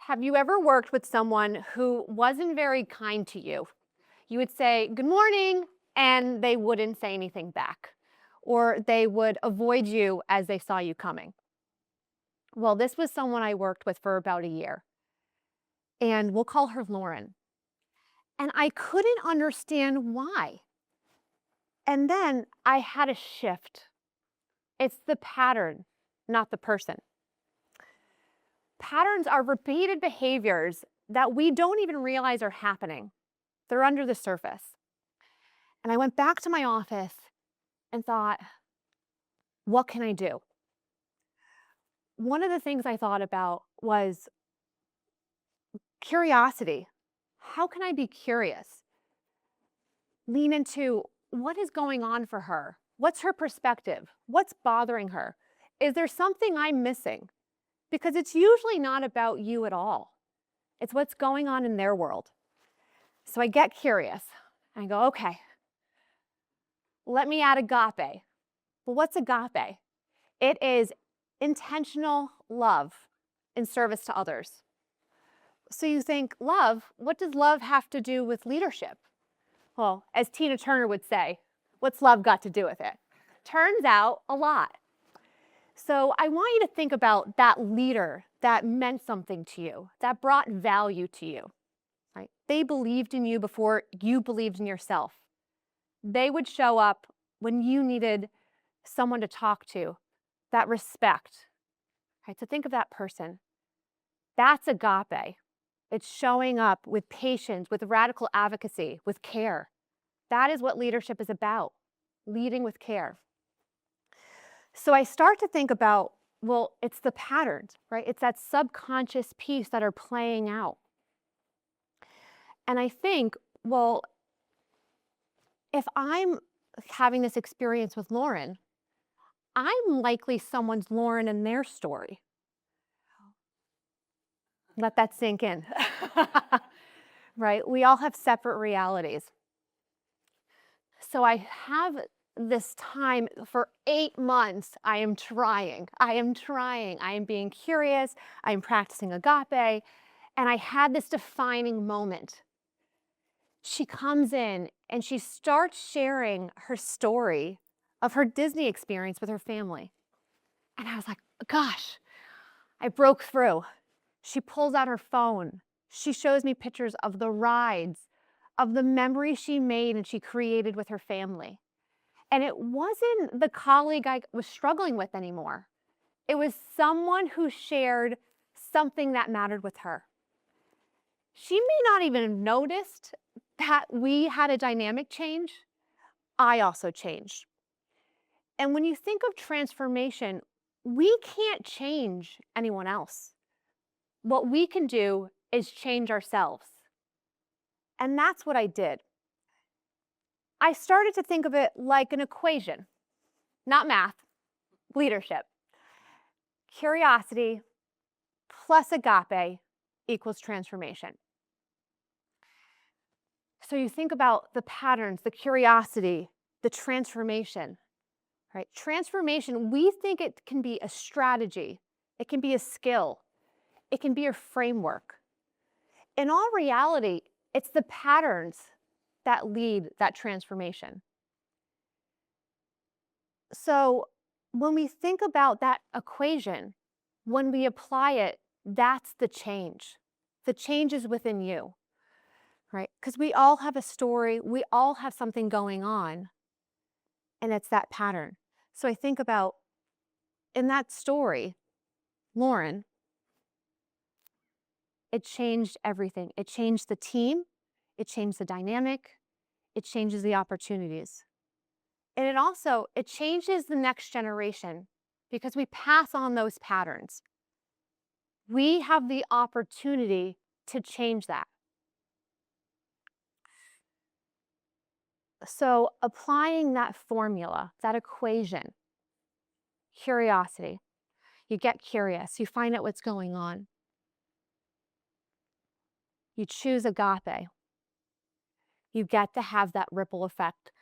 Have you ever worked with someone who wasn't very kind to you? You would say, "Good morning," and they wouldn't say anything back, or they would avoid you as they saw you coming. Well, this was someone I worked with for about a year, and we'll call her Lauren. And I couldn't understand why. And then I had a shift. It's the pattern, not the person. Patterns are repeated behaviors that we don't even realize are happening. They're under the surface. And I went back to my office and thought, what can I do? One of the things I thought about was curiosity. How can I be curious? Lean into what is going on for her? What's her perspective? What's bothering her? Is there something I'm missing? Because it's usually not about you at all. It's what's going on in their world. So I get curious. I go, okay, let me add agape. Well, what's agape? It is intentional love in service to others. So you think, love, what does love have to do with leadership? Well, as Tina Turner would say, what's love got to do with it? Turns out a lot. So I want you to think about that leader that meant something to you, that brought value to you. Right? They believed in you before you believed in yourself. They would show up when you needed someone to talk to, that respect. Right? So think of that person. That's agape. It's showing up with patience, with radical advocacy, with care. That is what leadership is about, leading with care. So I start to think about, well, it's the patterns, right? It's that subconscious piece that are playing out. And I think, well, if I'm having this experience with Lauren, I'm likely someone's Lauren in their story. Let that sink in. Right? We all have separate realities. So I have this time for 8 months. I am trying. I am being curious. I am practicing agape. And I had this defining moment. She comes in and she starts sharing her story of her Disney experience with her family. And I was like, gosh, I broke through. She pulls out her phone. She shows me pictures of the rides, of the memories she made and she created with her family. And it wasn't the colleague I was struggling with anymore. It was someone who shared something that mattered with her. She may not even have noticed that we had a dynamic change. I also changed. And when you think of transformation, we can't change anyone else. What we can do is change ourselves. And that's what I did. I started to think of it like an equation, not math, leadership. Curiosity plus agape equals transformation. So you think about the patterns, the curiosity, the transformation, right? Transformation, we think it can be a strategy. It can be a skill. It can be a framework. In all reality, it's the patterns that lead that transformation. So when we think about that equation, when we apply it, that's the change. The change is within you, right? Because we all have a story, we all have something going on, and it's that pattern. So I think about in that story, Lauren, it changed everything. It changed the team, it changed the dynamic, it changes the opportunities. And it changes the next generation because we pass on those patterns. We have the opportunity to change that. So applying that formula, that equation, curiosity, you get curious, you find out what's going on. You choose agape. You get to have that ripple effect,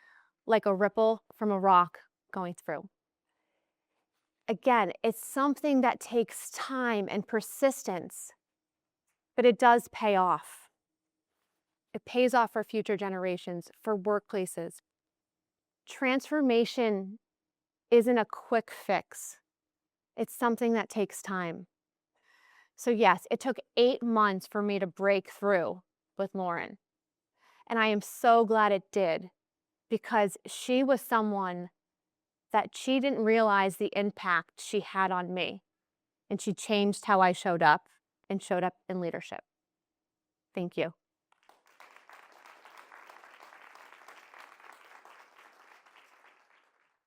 like a ripple from a rock going through. Again, it's something that takes time and persistence, but it does pay off. It pays off for future generations, for workplaces. Transformation isn't a quick fix. It's something that takes time. So yes, it took 8 months for me to break through with Lauren. And I am so glad it did, because she was someone that she didn't realize the impact she had on me. And she changed how I showed up and showed up in leadership. Thank you.